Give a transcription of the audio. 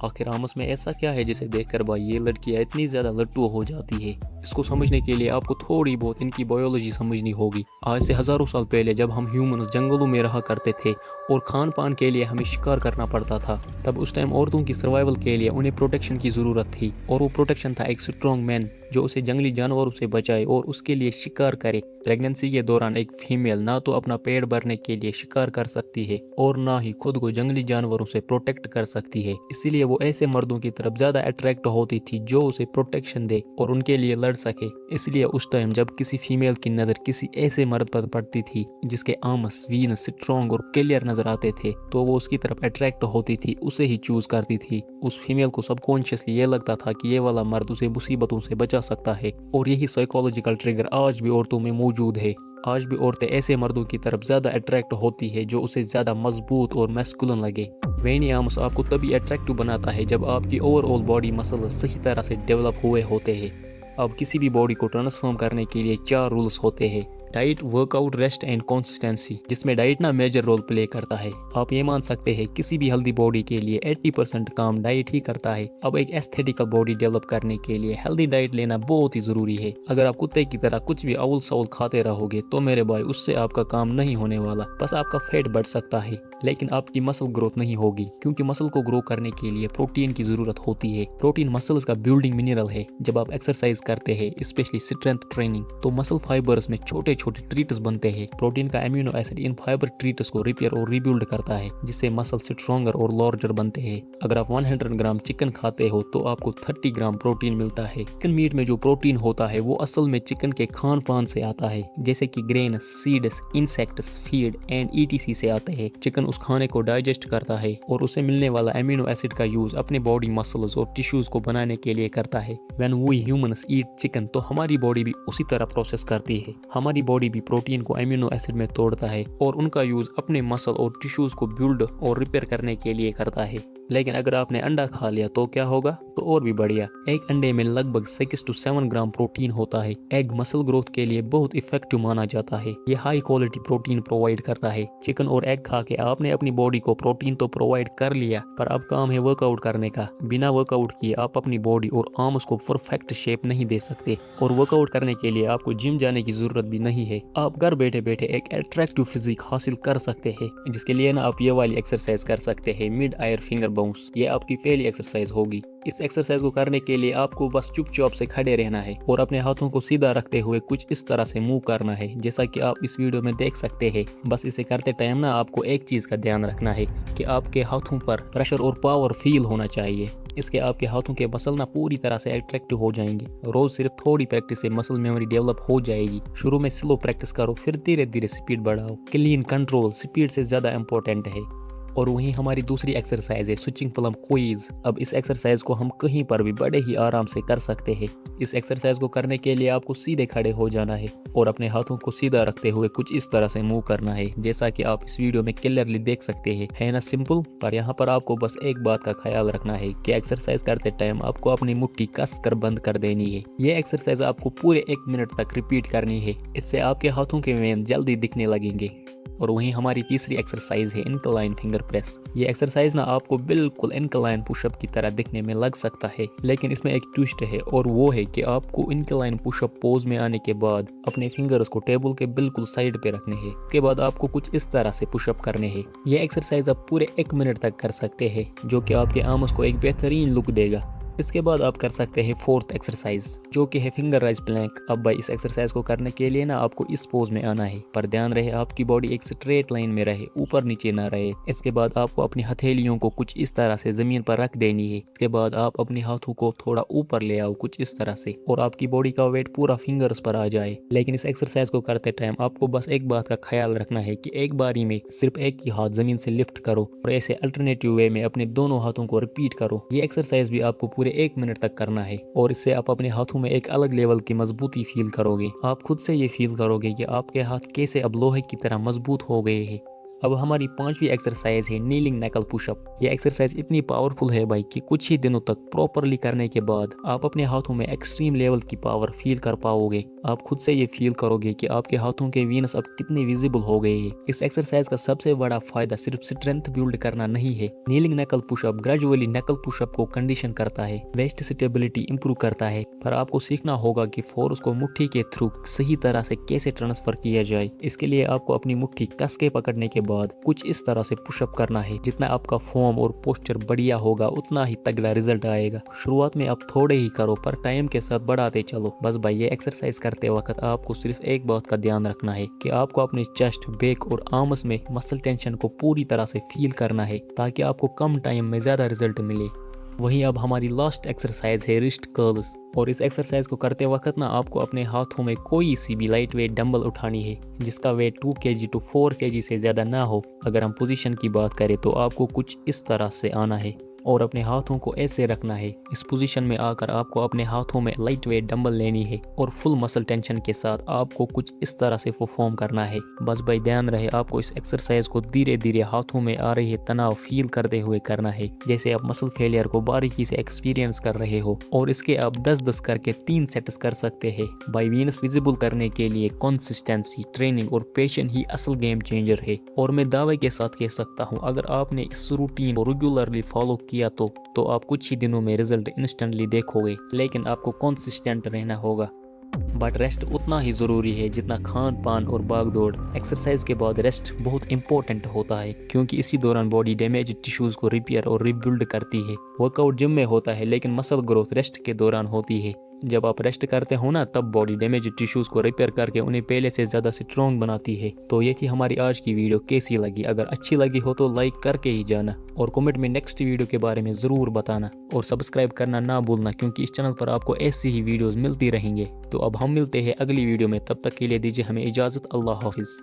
आखिर आमस में ऐसा क्या है जिसे देखकर भाई ये लड़कियां इतनी ज्यादा लट्टू हो जाती है। इसको समझने के लिए आपको थोड़ी बहुत इनकी बायोलॉजी समझनी होगी। आज से हजारों साल पहले जब हम ह्यूमंस जंगलों में रहा करते थे और खान पान के लिए हमें शिकार करना पड़ता था, तब उस टाइम औरतों की सर्वाइवल के लिए उन्हें प्रोटेक्शन की जरूरत थी। और वो प्रोटेक्शन था एक स्ट्रॉन्ग मैन जो उसे जंगली जानवरों से बचाए और उसके लिए शिकार करे। प्रेगनेंसी के दौरान एक फीमेल ना तो अपना पेट भरने के लिए शिकार कर सकती है और ना ही खुद को जंगली जानवरों से प्रोटेक्ट कर सकती है। इसीलिए वो ऐसे मर्दों की तरफ ज्यादा अट्रैक्ट होती थी जो उसे प्रोटेक्शन दे और उनके लिए लड़ सके। इसलिए उस टाइम जब किसी फीमेल की नजर किसी ऐसे मर्द पर पड़ती थी जिसके आमस वीनस स्ट्रॉन्ग और क्लियर नजर आते थे, तो वो उसकी तरफ अट्रैक्ट होती थी, उसे ही चूज करती थी। उस फीमेल को सबकॉन्शियसली ये लगता था कि ये वाला मर्द उसे मुसीबतों से बचा सकता है। और यही साइकोलॉजिकल ट्रिगर आज भी औरतों में मौजूद है। आज भी औरतें ऐसे मर्दों की तरफ ज्यादा अट्रैक्ट होती है जो उसे ज्यादा मजबूत और मैस्कुलिन लगे। वेनी आर्म्स आपको तभी अट्रैक्टिव बनाता है जब आपकी ओवरऑल बॉडी मसल सही तरह से डेवलप हुए होते हैं। अब किसी भी बॉडी को ट्रांसफॉर्म करने के लिए 4 रूल्स होते हैं: diet, workout, rest and consistency, जिसमें डाइट ना मेजर रोल प्ले करता है। आप ये मान सकते हैं किसी भी हेल्दी बॉडी के लिए 80% काम डाइट ही करता है। अब एक एस्थेटिकल बॉडी डेवलप करने के लिए हेल्दी डाइट लेना बहुत ही जरूरी है। अगर आप कुत्ते की तरह कुछ भी अवल सवल खाते रहोगे तो मेरे भाई उससे आपका काम नहीं होने वाला। बस आपका फैट बढ़ सकता है लेकिन आपकी मसल ग्रोथ नहीं होगी, क्योंकि मसल को ग्रो करने के लिए प्रोटीन की जरूरत होती है। प्रोटीन मसल्स का बिल्डिंग मिनरल है। जब आप एक्सरसाइज करते हैं, स्पेशली स्ट्रेंथ ट्रेनिंग, तो मसल फाइबर्स में छोटे छोटे ट्रीट्स बनते हैं। प्रोटीन का amino acid in fibre treats को रिपेयर और रिबिल्ड करता है, जिससे मसल स्ट्रॉन्गर और लार्जर बनते हैं। अगर आप 100 ग्राम चिकन खाते हो तो आपको 30 ग्राम प्रोटीन मिलता है। चिकन मीट में जो प्रोटीन होता है वो असल में चिकन के खान पान से आता है, जैसे कि grain, seeds, insects, feed and etc से आते हैं। चिकन उस खाने को डाइजेस्ट करता है और उसे मिलने वाला एमिनो एसिड का यूज अपने बॉडी मसल्स और टिश्यूज को बनाने के लिए करता है। When we humans eat chicken, तो हमारी बॉडी भी उसी तरह प्रोसेस करती है। हमारी बॉडी भी प्रोटीन को एमिनो एसिड में तोड़ता है और उनका यूज अपने मसल और टिश्यूज को बिल्ड और रिपेयर करने के लिए करता है। लेकिन अगर आपने अंडा खा लिया तो क्या होगा? तो और भी बढ़िया। एक अंडे में लगभग 6 to 7 ग्राम प्रोटीन होता है। एग मसल ग्रोथ के लिए बहुत इफेक्टिव माना जाता है। ये हाई क्वालिटी प्रोटीन प्रोवाइड करता है। चिकन और एग खा के आपने अपनी बॉडी को प्रोटीन तो प्रोवाइड कर लिया, पर अब काम है वर्कआउट करने का। बिना वर्कआउट किए आप अपनी बॉडी और आर्म्स को परफेक्ट शेप नहीं दे सकते। और वर्कआउट करने के लिए आपको जिम जाने की जरूरत भी नहीं है। आप घर बैठे बैठे एक अट्रैक्टिव फिजिक हासिल कर सकते हैं, जिसके लिए ना आप ये वाली एक्सरसाइज कर सकते हैं, मिड आयर फिंगर बाउंस। ये आपकी पहली एक्सरसाइज होगी। इस एक्सरसाइज को करने के लिए आपको बस चुपचाप से खड़े रहना है और अपने हाथों को सीधा रखते हुए कुछ इस तरह से मूव करना है, जैसा कि आप इस वीडियो में देख सकते हैं। बस इसे करते टाइम ना आपको एक चीज का ध्यान रखना है कि आपके हाथों पर प्रेशर और पावर फील होना चाहिए। इसके आपके हाथों के मसल ना पूरी तरह से अट्रैक्टिव हो जाएंगे। रोज सिर्फ थोड़ी प्रैक्टिस से मसल मेमोरी डेवलप हो जाएगी। शुरू में स्लो प्रैक्टिस करो, फिर धीरे धीरे स्पीड बढ़ाओ। क्लीन कंट्रोल स्पीड से ज्यादा इंपॉर्टेंट है। और वहीं हमारी दूसरी एक्सरसाइज है स्विचिंग प्लम क्वीज। अब इस एक्सरसाइज को हम कहीं पर भी बड़े ही आराम से कर सकते हैं। इस एक्सरसाइज को करने के लिए आपको सीधे खड़े हो जाना है और अपने हाथों को सीधा रखते हुए कुछ इस तरह से मूव करना है, जैसा कि आप इस वीडियो में क्लियरली देख सकते हैं। है ना सिंपल? पर यहाँ पर आपको बस एक बात का ख्याल रखना है कि एक्सरसाइज करते टाइम आपको अपनी मुट्ठी कस कर बंद कर देनी है। ये एक्सरसाइज आपको पूरे 1 मिनट तक रिपीट करनी है। इससे आपके हाथों के वेन जल्दी दिखने लगेंगे। और वहीं हमारी तीसरी एक्सरसाइज है इंक्लाइन फिंगर प्रेस। ये एक्सरसाइज ना आपको बिल्कुल इंक्लाइन पुशअप की तरह दिखने में लग सकता है, लेकिन इसमें एक ट्विस्ट है, और वो है कि आपको इंक्लाइन पुशअप पोज में आने के बाद अपने फिंगर्स को टेबल के बिल्कुल साइड पे रखने हैं। उसके बाद आपको कुछ इस तरह से पुशअप करने हैं। ये एक्सरसाइज आप पूरे 1 मिनट तक कर सकते हैं, जो कि आपके आर्म्स को एक बेहतरीन लुक देगा। इसके बाद आप कर सकते हैं फोर्थ एक्सरसाइज, जो कि है फिंगर राइज प्लैंक। अब भाई इस एक्सरसाइज को करने के लिए ना आपको इस पोज में आना है, पर ध्यान रहे आपकी बॉडी एक स्ट्रेट लाइन में रहे, ऊपर नीचे ना रहे। इसके बाद आपको अपनी हथेलियों को कुछ इस तरह से जमीन पर रख देनी है। इसके बाद आप अपने हाथों को थोड़ा ऊपर ले आओ कुछ इस तरह से, और आपकी बॉडी का वेट पूरा फिंगर्स पर आ जाए। लेकिन इस एक्सरसाइज को करते टाइम आपको बस एक बात का ख्याल रखना है कि एक बारी में सिर्फ एक ही हाथ जमीन से लिफ्ट करो और ऐसे अल्टरनेटिव वे में अपने दोनों हाथों को रिपीट करो। ये एक्सरसाइज भी आपको पूरे 1 मिनट तक करना है, और इससे आप अपने हाथों में एक अलग लेवल की मजबूती फील करोगे। आप खुद से ये फील करोगे कि आपके हाथ कैसे अब लोहे की तरह मजबूत हो गए हैं। اب ہماری 5ویں ایکسرسائز ہے نیلنگ نیکل پش اپ۔ یہ ایکسرسائز اتنی پاورفل ہے بھائی کہ کچھ ہی دنوں تک پراپرلی کرنے کے بعد آپ اپنے ہاتھوں میں ایکسٹریم لیول کی پاور فیل کر پاؤ گے۔ آپ خود سے یہ فیل کرو گے کہ آپ کے ہاتھوں کے وینس اب کتنے ویزیبل ہو گئے ہیں۔ اس ایکسرسائز کا سب سے بڑا فائدہ صرف اسٹرینتھ بیلڈ کرنا نہیں ہے۔ Kneeling knuckle push up gradually knuckle push up کو کنڈیشن کرتا ہے، ویسٹ اسٹیبلٹی امپروو کرتا ہے، پر آپ کو سیکھنا ہوگا کہ فورس کو مٹھی کے تھرو صحیح طرح سے کیسے ٹرانسفر کیا جائے۔ اس کے لیے آپ کو اپنی مٹھی کس کے پکڑنے کے بعد کچھ اس طرح سے پش اپ کرنا ہے۔ جتنا آپ کا فارم اور پوسچر بڑھیا ہوگا اتنا ہی تگڑا رزلٹ آئے گا۔ شروعات میں آپ تھوڑے ہی کرو پر ٹائم کے ساتھ بڑھاتے چلو۔ بس بھائی یہ ایکسرسائز کرتے وقت آپ کو صرف ایک بات کا دھیان رکھنا ہے کہ آپ کو اپنے چیسٹ، بیک اور آرمز میں مسل ٹینشن کو پوری طرح سے فیل کرنا ہے تاکہ آپ کو کم ٹائم میں زیادہ رزلٹ ملے۔ وہیں اب ہماری لاسٹ ایکسرسائز ہے رسٹ کرلز، اور اس ایکسرسائز کو کرتے وقت آپ کو اپنے ہاتھوں میں کوئی سی بھی لائٹ ویٹ ڈمبل اٹھانی ہے جس کا ویٹ 2 kg to 4 kg سے زیادہ نہ ہو۔ اگر ہم پوزیشن کی بات کریں تو آپ کو کچھ اس طرح سے آنا ہے اور اپنے ہاتھوں کو ایسے رکھنا ہے۔ اس پوزیشن میں آ کر آپ کو اپنے ہاتھوں میں لائٹ ویٹ ڈمبل لینی ہے اور فل مسل ٹینشن کے ساتھ آپ کو کچھ اس طرح سے پرفارم کرنا ہے۔ بس بھائی دھیان رہے آپ کو اس ایکسرسائز کو دھیرے دھیرے ہاتھوں میں آ رہی تناؤ فیل کرتے ہوئے کرنا ہے، جیسے آپ مسل فیلئر کو باریکی سے ایکسپیرینس کر رہے ہو، اور اس کے آپ 10-10 کر کے 3 سیٹس کر سکتے ہیں۔ بائی وینس ویزیبل کرنے کے لیے کنسسٹنسی، ٹریننگ اور پیشن ہی اصل گیم چینجر ہے، اور میں دعوے کے ساتھ کہہ سکتا ہوں اگر آپ نے اس روٹین کو ریگولرلی فالو کیا تو آپ کچھ ہی دنوں میں رزلٹ انسٹنٹلی دیکھو گے، لیکن آپ کو کنسسٹنٹ رہنا ہوگا۔ بٹ ریسٹ اتنا ہی ضروری ہے جتنا کھان پان اور بھاگ دوڑ۔ ایکسرسائز کے بعد ریسٹ بہت امپورٹنٹ ہوتا ہے کیونکہ اسی دوران باڈی ڈیمیج ٹیشوز کو ریپیئر اور ریبلڈ کرتی ہے۔ ورک آؤٹ جم میں ہوتا ہے لیکن مسل گروتھ ریسٹ کے دوران ہوتی ہے۔ جب آپ ریسٹ کرتے ہو تب باڈی ڈیمیج ٹیشوز کو ریپیئر کر کے انہیں پہلے سے زیادہ اسٹرانگ بناتی ہے۔ تو یہ تھی ہماری آج کی ویڈیو، کیسی لگی؟ اگر اچھی لگی ہو تو لائک کر کے ہی جانا، اور کمنٹ میں نیکسٹ ویڈیو کے بارے میں ضرور بتانا، اور سبسکرائب کرنا نہ بھولنا کیونکہ اس چینل پر آپ کو ایسی ہی ویڈیوز ملتی رہیں گے۔ تو اب ہم ملتے ہیں اگلی ویڈیو میں، تب تک کے لیے دیجیے ہمیں اجازت۔ اللہ حافظ۔